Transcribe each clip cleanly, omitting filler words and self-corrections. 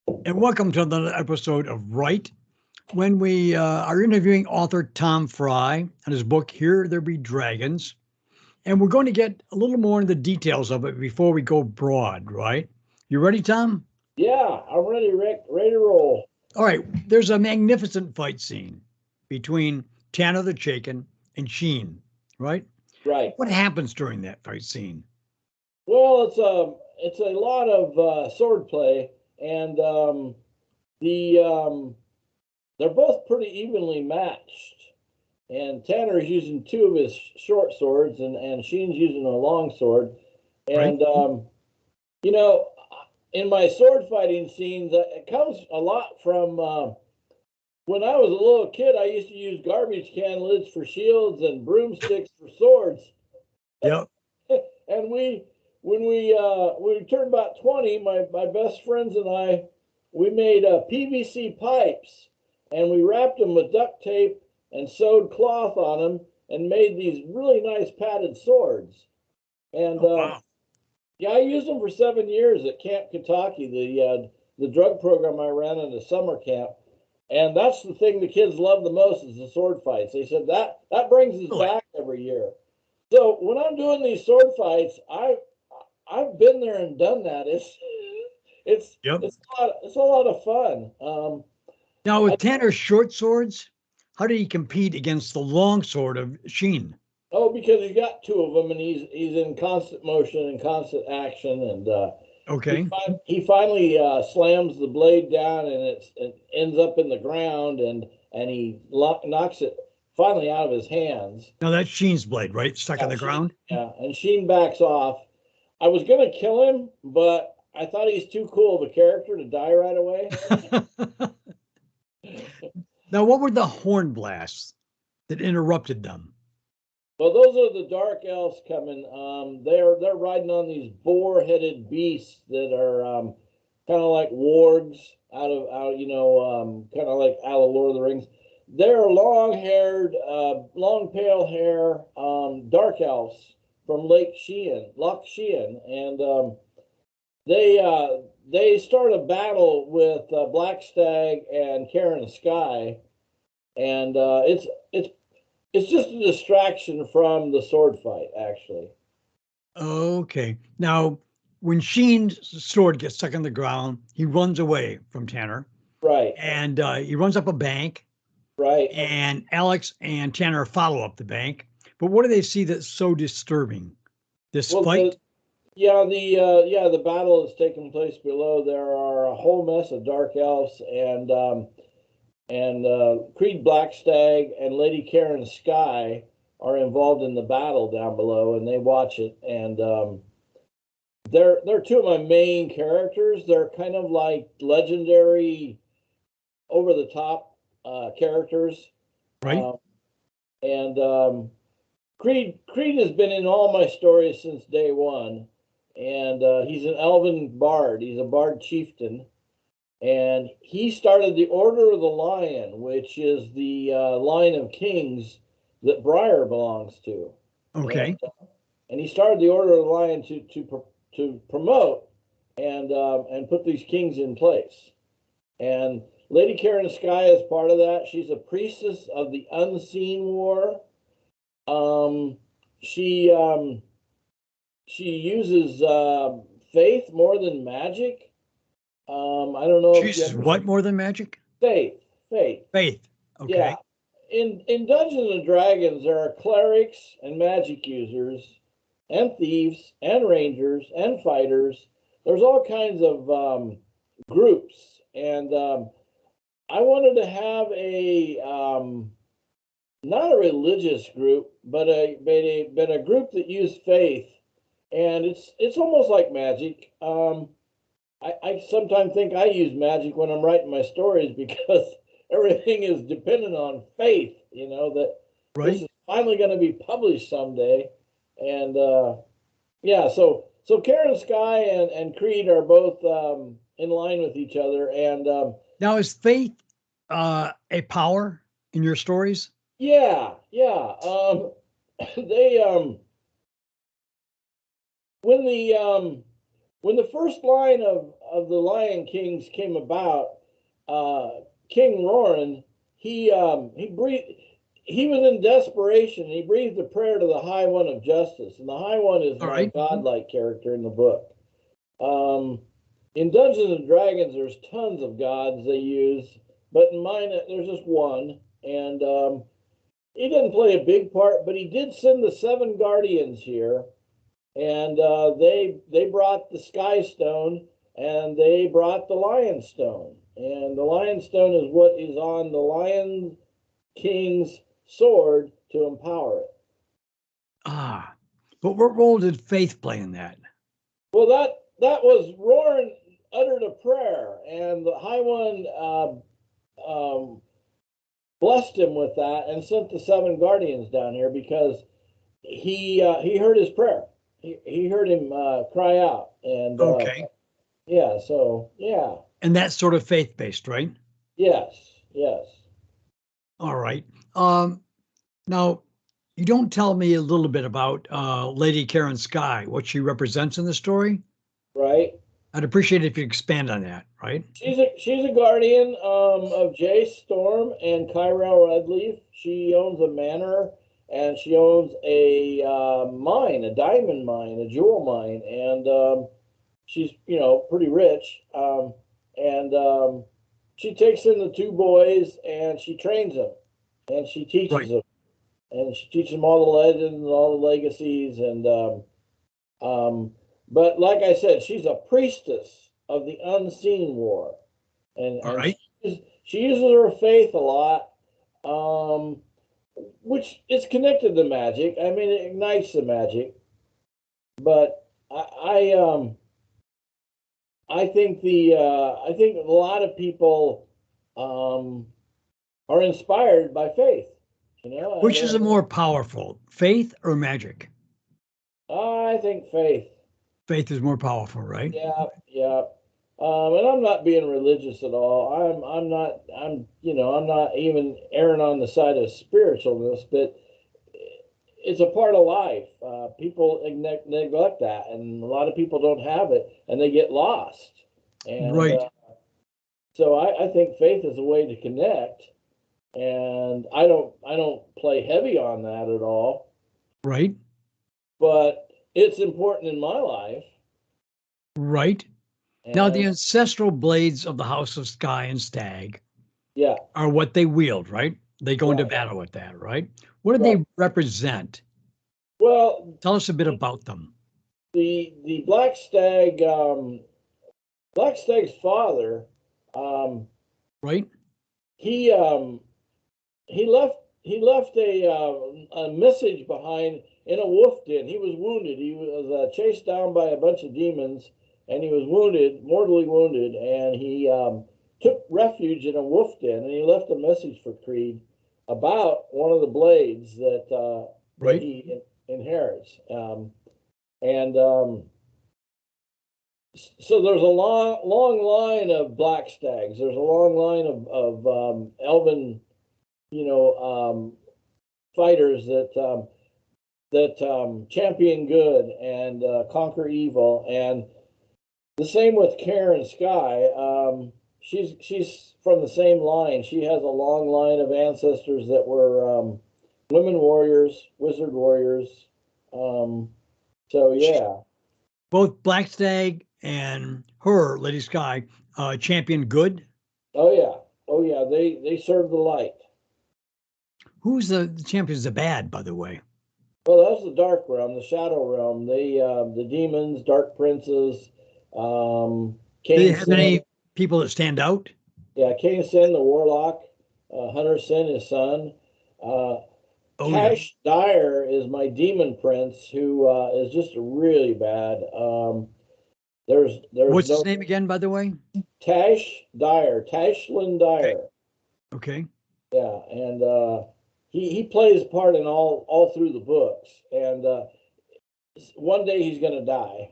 and welcome to another episode of Right. When we are interviewing author Tom Frye and his book, Here There Be Dragons. And we're going to get a little more into the details of it before we go broad, right? You ready, Tom? Yeah, I'm ready, Rick. Ready to roll. All right. There's a magnificent fight scene between Tanner the Shaken and Sheen, right? Right. What happens during that fight scene? Well, it's a lot of sword play, and the they're both pretty evenly matched. And Tanner's using two of his short swords, and Sheen's using a long sword. Right? And you know, in my sword fighting scenes, it comes a lot from when I was a little kid. I used to use garbage can lids for shields and broomsticks for swords. Yep. And when we turned about 20, my best friends and I, we made PVC pipes, and we wrapped them with duct tape and sewed cloth on them and made these really nice padded swords. And Oh, wow. yeah, I used them for 7 years at Camp Kentucky, the drug program I ran in the summer camp. And that's the thing the kids love the most is the sword fights. They said that brings us Really? back every year. So when I'm doing these sword fights, I've been there and done that. It's Yep. it's a lot of fun. Now, I with Tanner's short swords, how did he compete against the long sword of Sheen? Oh, because he's got two of them, and he's in constant motion and constant action, and Okay. he finally slams the blade down, and it ends up in the ground, and he knocks it finally out of his hands. Now that's Sheen's blade, right? Stuck in Yeah, the ground. and Sheen backs off. I was gonna kill him, but I thought he's too cool of a character to die right away. Now, what were the horn blasts that interrupted them? Well, those are the Dark Elves coming. They're riding on these boar-headed beasts that are kind of like wargs kind of like out of Lord of the Rings. They're long-haired, long pale hair, dark elves from Loch Shean, and they start a battle with Black Stag and Karen Sky, and it's just a distraction from the sword fight, actually. Okay. Now, when Sheen's sword gets stuck in the ground, he runs away from Tanner, Right, and he runs up a bank. right. And Alex and Tanner follow up the bank. But what do they see that's so disturbing? This Well, fight? the battle is taking place below. There are a whole mess of dark elves and Creed Blackstag and Lady Karen Sky are involved in the battle down below, and they watch it. And they're two of my main characters. They're kind of like legendary, over the top characters. Right? Uh, and Creed has been in all my stories since day one, and he's an elven bard. He's a bard chieftain, and he started the Order of the Lion, which is the line of kings that Briar belongs to, and Okay. and he started the Order of the Lion to promote and put these kings in place. And Lady Karen Sky is part of that. She's a priestess of the Unseen War. Um, she um, she uses faith more than magic. I don't know if you Jesus, ever what more than magic? faith. Faith. Yeah, Okay. in Dungeons and Dragons, there are clerics and magic users, and thieves and rangers and fighters. There's all kinds of groups, and I wanted to have a not a religious group, but a group that used faith, and it's almost like magic. I sometimes think I use magic when I'm writing my stories because everything is dependent on faith. That this Right? is finally going to be published someday, and yeah. So Karen Sky and Creed are both in line with each other, and Now, is faith a power in your stories? yeah, yeah. They when the when the first line of the Lion Kings came about, King Roran, he was in desperation. He breathed a prayer to the High One of Justice, and the High One is All my right. godlike character in the book. In Dungeons and Dragons, there's tons of gods they use, but in mine, there's just one, and he didn't play a big part, but he did send the 7 guardians here, and they brought the Sky Stone, and they brought the Lion Stone, and the Lion Stone is what is on the Lion King's sword to empower it. Ah, but what role did faith play in that? Well, that was Roran uttered a prayer, and the High One blessed him with that and sent the 7 guardians down here because he heard his prayer. He heard him cry out, and Okay. yeah, so yeah, And that's sort of faith-based, right? yes, yes, All right. Now, you don't tell me a little bit about Lady Karen Sky, what she represents in the story. right. I'd appreciate it if you expand on that, right? She's a guardian of Jace Storm and Kyrell Redleaf. She owns a manor and she owns a mine, a diamond mine, a jewel mine, and she's pretty rich. And she takes in the 2 boys and she trains them and she teaches Right. them and she teaches them all the legends and all the legacies and but like I said, she's a priestess of the unseen war, and All and right. she uses her faith a lot, which is connected to magic. I mean, it ignites the magic, but I think I think a lot of people are inspired by faith. Which is a more powerful, faith or magic? I think faith. Faith is more powerful, right? Yeah, yeah. And I'm not being religious at all. I'm not even erring on the side of spiritualness, but it's a part of life. People neglect that, and a lot of people don't have it, and they get lost. And Right. so I think faith is a way to connect, and I don't play heavy on that at all, Right. but it's important in my life. Right. Now, the And ancestral blades of the House of Sky and Stag yeah, are what they wield, right? They go into right, battle with that, right? What do right. they represent? Well, Tell us a bit about them. the Black Stag's father, um, Right? he he left a message behind in a wolf den. He was wounded. He was chased down by a bunch of demons, and he was wounded, mortally wounded, and he took refuge in a wolf den, and he left a message for Creed about one of the blades that Right? he inherits. And So there's a long line of black stags. There's a long line of elven, you know, fighters that champion good and conquer evil. And the same with Karen Sky. She's from the same line. She has a long line of ancestors that were women warriors, wizard warriors. So yeah. Both Black Stag and her, Lady Sky, champion good. Oh yeah. Oh yeah. They serve the light. Who's the champions the bad, by the way? Well, that's the dark realm, the shadow realm. The demons, dark princes, Do they Cain have Sin. any people that stand out? Yeah, Cain Sin, the warlock. Hunter Sin, his son. Uh, Oh, yeah. Tash Dyer is my demon prince, who is just really bad. There's What's his no name again, by the way? Tash Dyer, Tashlin Okay. Dyer. Okay. Yeah, and he plays a part in all through the books, and one day he's going to die.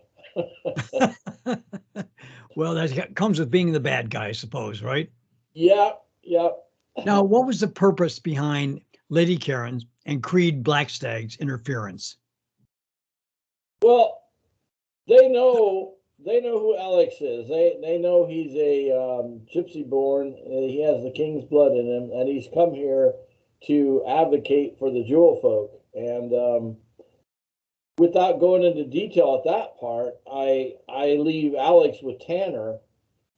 Well, that comes with being the bad guy, I suppose, right? Yep, yep. Now, what was the purpose behind Lady Karen's and Creed Blackstag's interference? Well, they know they know who Alex is. They know he's a gypsy born. He has the king's blood in him, and he's come here to advocate for the jewel folk. And without going into detail at that part, I leave Alex with Tanner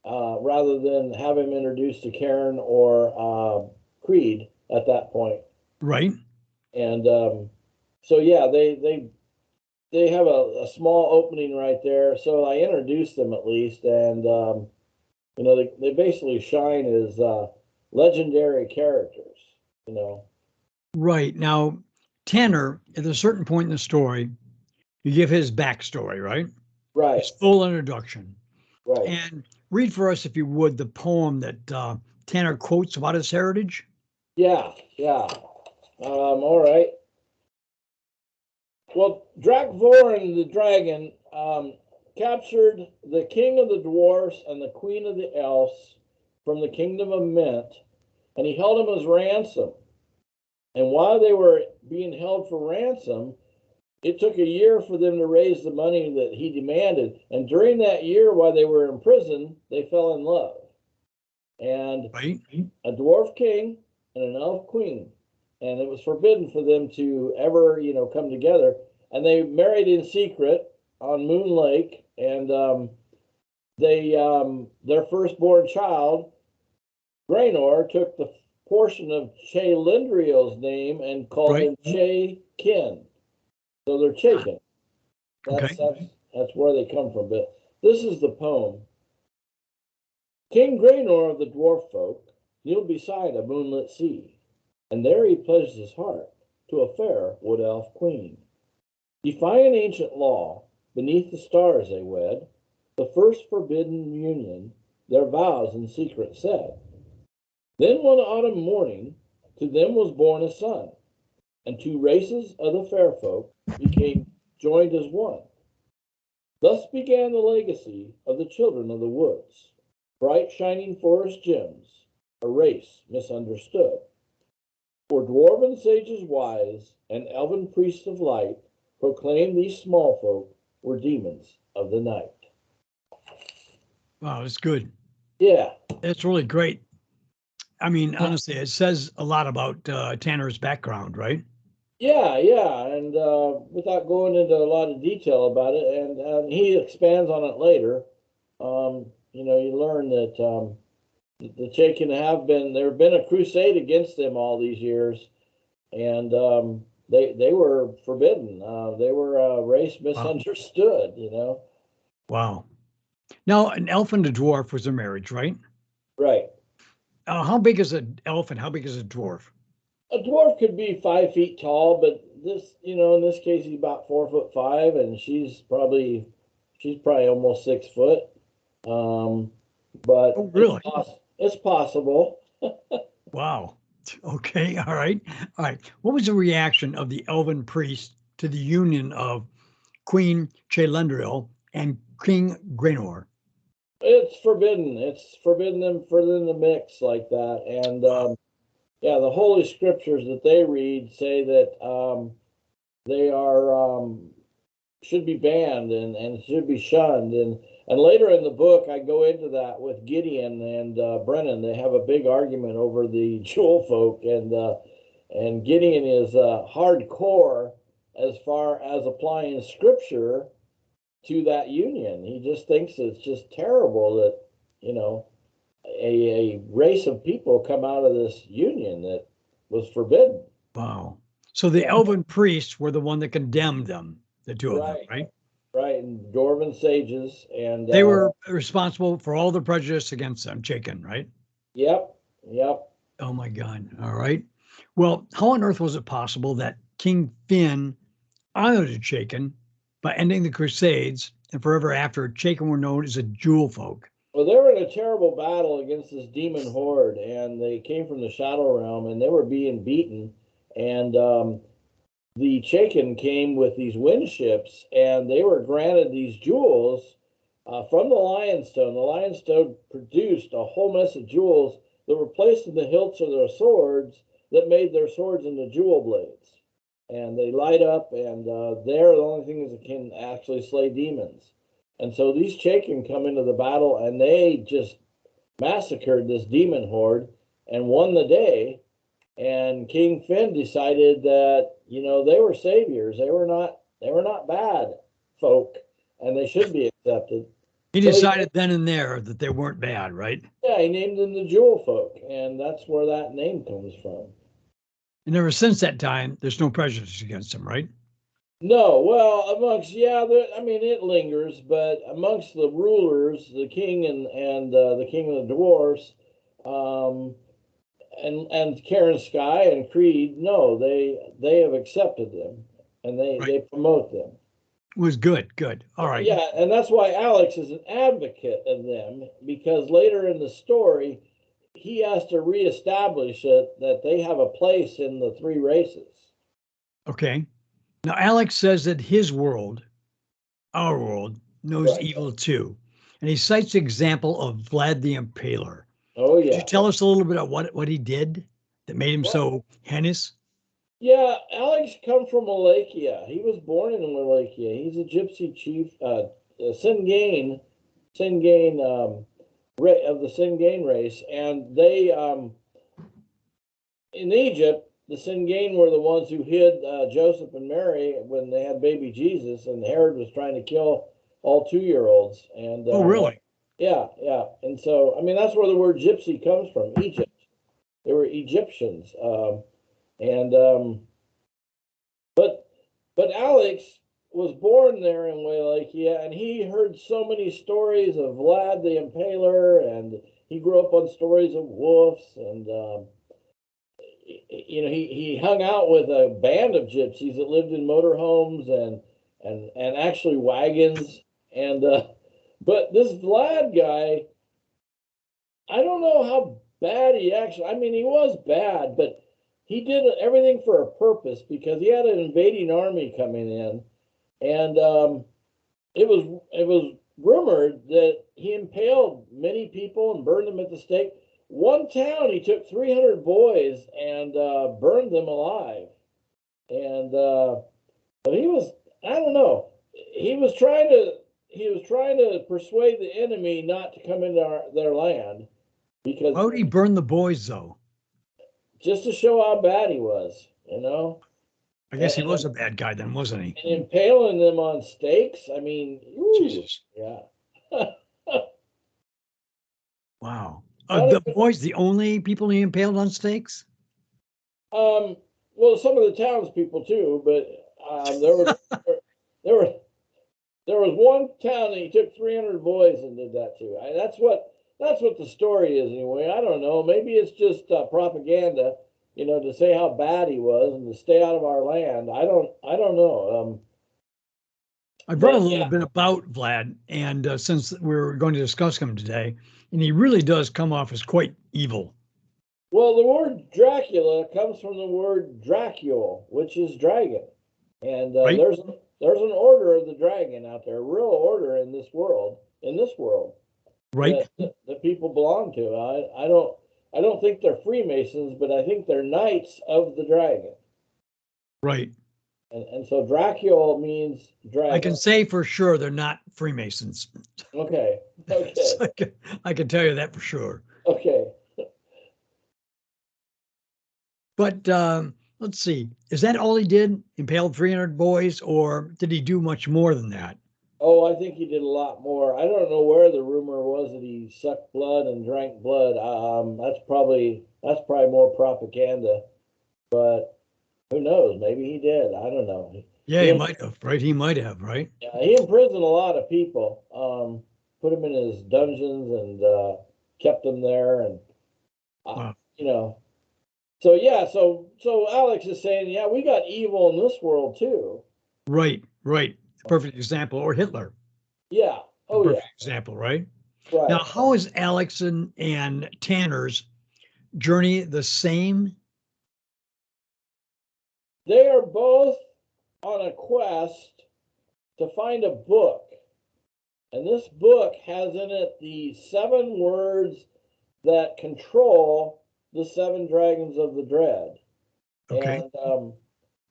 rather than have him introduced to Karen or Creed at that point. Right. And so yeah, they have a small opening right there. So I introduced them at least, and you know, they basically shine as legendary characters. You know. Right. Now, Tanner, at a certain point in the story, you give his backstory, right? Right. His full introduction. Right. And read for us, if you would, the poem that Tanner quotes about his heritage. Yeah. Yeah. All right. Well, Drakvorin the dragon captured the king of the dwarfs and the queen of the elves from the kingdom of Mint, and he held them as ransom. And while they were being held for ransom, it took a year for them to raise the money that he demanded. And during that year, while they were in prison, they fell in love. And right, a dwarf king and an elf queen. And it was forbidden for them to ever, you know, come together. And they married in secret on Moon Lake. And their firstborn child, Graynor, took the portion of Che Lindriel's name and called him Che Kin. So they're Chaikin. That's where they come from. But this is the poem. King Graynor of the dwarf folk kneeled beside a moonlit sea, and there he pledged his heart to a fair wood elf queen. Defying ancient law, beneath the stars they wed, the first forbidden union, their vows in secret said. Then one autumn morning, to them was born a son, and two races of the fair folk became joined as one. Thus began the legacy of the children of the woods, bright shining forest gems, a race misunderstood. For dwarven sages wise and elven priests of light proclaimed these small folk were demons of the night. Wow, it's good. Yeah. It's really great. I mean, honestly, it says a lot about Tanner's background, right? Yeah, and without going into a lot of detail about it, and he expands on it later, you know, you learn that the Chaikin there have been a crusade against them all these years, and they were forbidden. They were a race misunderstood, you know. Wow. Now, an elf and a dwarf was a marriage, right? Right. How big is an elf and how big is a dwarf? A dwarf could be 5 feet tall, but this, you know, in this case, he's about 4'5", and she's probably almost 6 foot. But Oh, really? It's possible. Wow. Okay. All right. All right. What was the reaction of the elven priest to the union of Queen Chelendril and King Graynor? It's forbidden. It's forbidden them for them to mix like that. And yeah, the holy scriptures that they read say that they are should be banned and should be shunned. And later in the book, I go into that with Gideon and Brennan. They have a big argument over the jewel folk, and Gideon is hardcore as far as applying scripture to that union. He just thinks it's just terrible that, you know, a race of people come out of this union that was forbidden. Wow. So the elven priests were the one that condemned them, the two of them, right? Right, and dwarven sages, and they were responsible for all the prejudice against them, Chaikin, right? Yep. Oh my God. All right. Well, how on earth was it possible that King Finn honored Chaikin by ending the Crusades, and forever after, Chaikin were known as a jewel folk? Well, they were in a terrible battle against this demon horde, and they came from the Shadow Realm, and they were being beaten. And the Chaikin came with these wind ships, and they were granted these jewels from the Lion's Stone. The Lion's Stone produced a whole mess of jewels that were placed in the hilts of their swords that made their swords into jewel blades. And they light up, and they're the only things that can actually slay demons. And so these Chaikin come into the battle and they just massacred this demon horde and won the day. And King Finn decided that, you know, they were saviors. They were not bad folk and they should be accepted. He So decided then and there that they weren't bad, right? yeah, he named them the Jewel Folk, and that's where that name comes from. And ever since that time, there's no prejudice against them, right? No, well, amongst I mean it lingers, but amongst the rulers, the king and the king of the dwarfs, um, and Karen Sky and Creed, no, they have accepted them and Right. they promote them. Was good, good. All right. Yeah, and that's why Alex is an advocate of them because later in the story, he has to reestablish it that they have a place in the three races. Okay. Now, Alex says that his world, our world, knows Right. evil too. And he cites the example of Vlad the Impaler. Oh Could you yeah. tell us a little bit about what he did that made him Well, so heinous? yeah, Alex comes from Wallachia. He was born in Wallachia. He's a gypsy chief, Singain of the Singain race, and they in Egypt, the Singain were the ones who hid Joseph and Mary when they had baby Jesus, and Herod was trying to kill all 2-year-olds. And Oh, really? yeah, yeah. And so, I mean, that's where the word gypsy comes from, Egypt. They were Egyptians. And but Alex was born there in Wallachia, and he heard so many stories of Vlad the Impaler, and he grew up on stories of wolves, and you know, he hung out with a band of gypsies that lived in motorhomes and actually wagons, and but this Vlad guy, I don't know how bad he actually. I mean, he was bad, but he did everything for a purpose because he had an invading army coming in, and it was rumored that he impaled many people and burned them at the stake. One town, he took 300 boys and burned them alive. And but he was, I don't know, he was trying to persuade the enemy not to come into their land because Why would he burn the boys, though? just to show how bad he was, you know, I guess he and, was a bad guy then, wasn't he? and impaling them on stakes. I mean, ooh, Jesus. yeah. Wow. Not The a boys, the only people he impaled on stakes? Well, some of the townspeople too, but there was there were there was one town that he took 300 boys and did that to. That's what the story is anyway. I don't know. Maybe it's just propaganda, you know, to say how bad he was and to stay out of our land. I don't know. I've read a But little yeah, bit about Vlad, and since we're going to discuss him today, and he really does come off as quite evil. well, the word Dracula comes from the word Dracule, which is dragon, and Right? there's an order of the dragon out there, a real order in this world. In this world. Right? That people belong to. I don't think they're Freemasons, but I think they're Knights of the Dragon. Right. And so Dracula means I dragon. can say for sure they're not Freemasons. Okay. Okay. So I can tell you that for sure. Okay. But let's see. Is that all he did? Impaled 300 boys, or did he do much more than that? Oh, I think he did a lot more. I don't know where the rumor was that he sucked blood and drank blood. That's probably more propaganda. But who knows? Maybe he did. I don't know. Yeah, He he might have, right? He might have, right? He imprisoned a lot of people. Put them in his dungeons and kept them there, and Wow. you know. So yeah, so Alex is saying, yeah, we got evil in this world too. Right, right. The perfect example. Or Hitler, Yeah. the Oh yeah. perfect example, right? Now, Right. how is Alex and Tanner's journey the same? They are both on a quest to find a book, and this book has in it the 7 words that control the 7 dragons of the dread. Okay.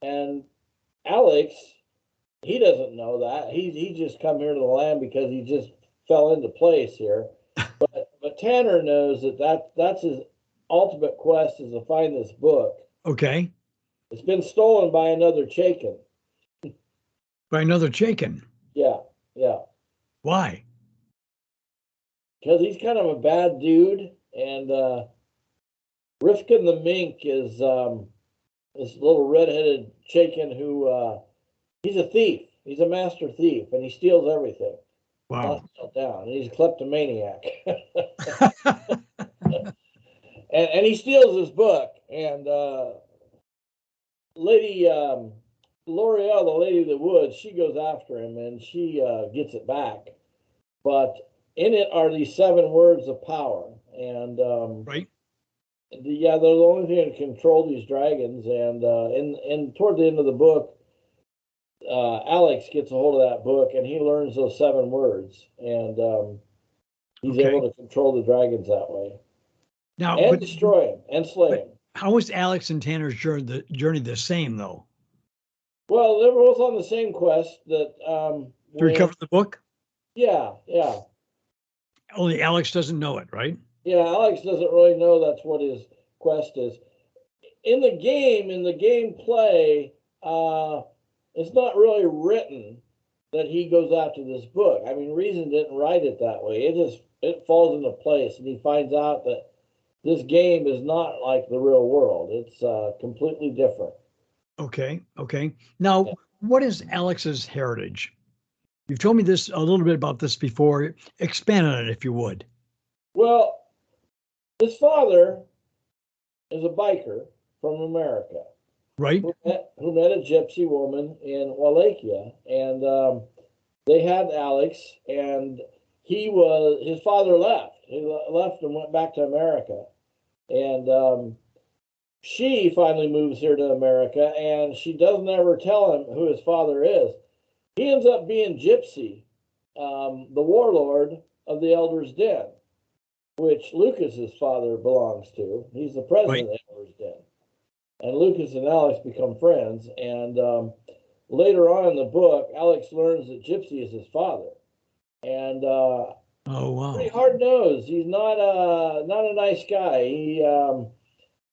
And Alex he doesn't know that. He just come here to the land because he just fell into place here. But Tanner knows that's his ultimate quest is to find this book. Okay. It's been stolen by another Chaikin. By another Chaikin. Yeah, yeah. Why? Because he's kind of a bad dude, and Rifkin the Mink is this little redheaded Chaikin who he's a thief. He's a master thief, and he steals everything. Wow. Not down. And he's a kleptomaniac. and he steals his book. And Lady L'Oreal, the Lady of the Woods, she goes after him and she gets it back. But in it are these 7 words of power. And right. They're the only thing that control these dragons. And in toward the end of the book, Alex gets a hold of that book and he learns those 7 words. And he's able to control the dragons that way. Now, and destroy him and slay him. How was Alex and Tanner's journey the same, though? Well, they're both on the same quest that to recover the book? Yeah, yeah. Only Alex doesn't know it, right? Yeah, Alex doesn't really know that's what his quest is. In the gameplay, it's not really written that he goes after this book. I mean, Reason didn't write it that way. It falls into place, and he finds out that this game is not like the real world. It's completely different. Okay. Now, what is Alex's heritage? You've told me this a little bit about this before. Expand on it, if you would. Well, his father is a biker from America, right? Who met a gypsy woman in Wallachia, and they had Alex, and his father left. He left and went back to America, and she finally moves here to America, and she doesn't ever tell him who his father is. He ends up being Gypsy, the warlord of the Elder's Den, which Lucas's father belongs to. He's the president of the Elder's Den. And Lucas and Alex become friends, and later on in the book, Alex learns that Gypsy is his father. And oh wow, pretty hard nosed. He's not a nice guy.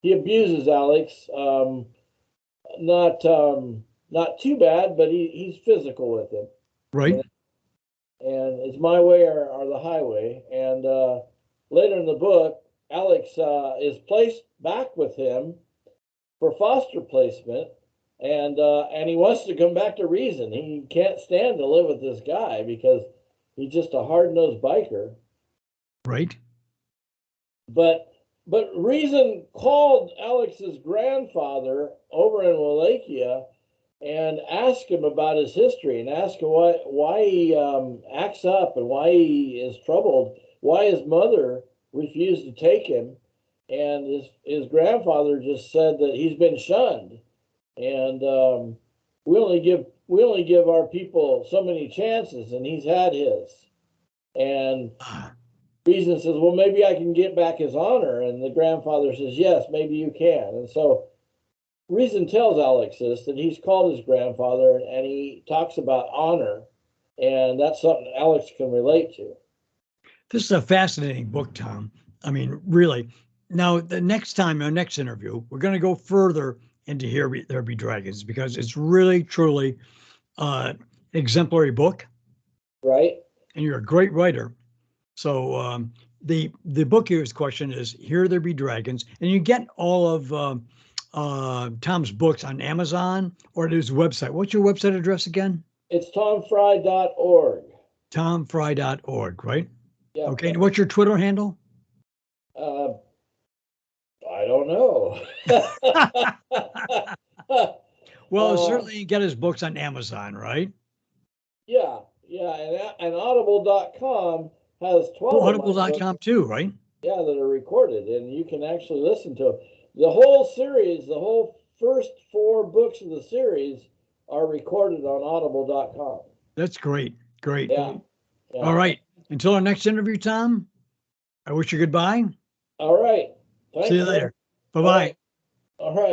He abuses Alex. Not too bad, but he's physical with him. Right. And it's my way or the highway. And later in the book, Alex is placed back with him for foster placement, and he wants to come back to Reason. He can't stand to live with this guy because he's just a hard-nosed biker. Right. But Reason called Alex's grandfather over in Wallachia and asked him about his history and asked him why he acts up and why he is troubled, why his mother refused to take him. And his grandfather just said that he's been shunned, and we only give our people so many chances, and he's had his. And Reason says, well, maybe I can get back his honor. And the grandfather says, yes, maybe you can. And so Reason tells Alex this, that he's called his grandfather, and he talks about honor. And that's something Alex can relate to. This is a fascinating book, Tom. I mean, really. Now, the next time, our next interview, we're going to go further into Here There Be Dragons, because it's really, truly exemplary book. Right. And you're a great writer. So the book here's question is Here There Be Dragons, and you get all of Tom's books on Amazon or at his website. What's your website address again? It's tomfrye.org. Tomfrye.org, right? Yeah. Okay. And what's your Twitter handle? I don't know. Well, certainly get his books on Amazon, right? Yeah. And audible.com has 12 Audible.com too, right? Yeah, that are recorded, and you can actually listen to them. The whole series, the whole first 4 books of the series are recorded on audible.com. That's great. Yeah. All right. Until our next interview, Tom, I wish you goodbye. All right. Thanks. See you later. Bye-bye. All right.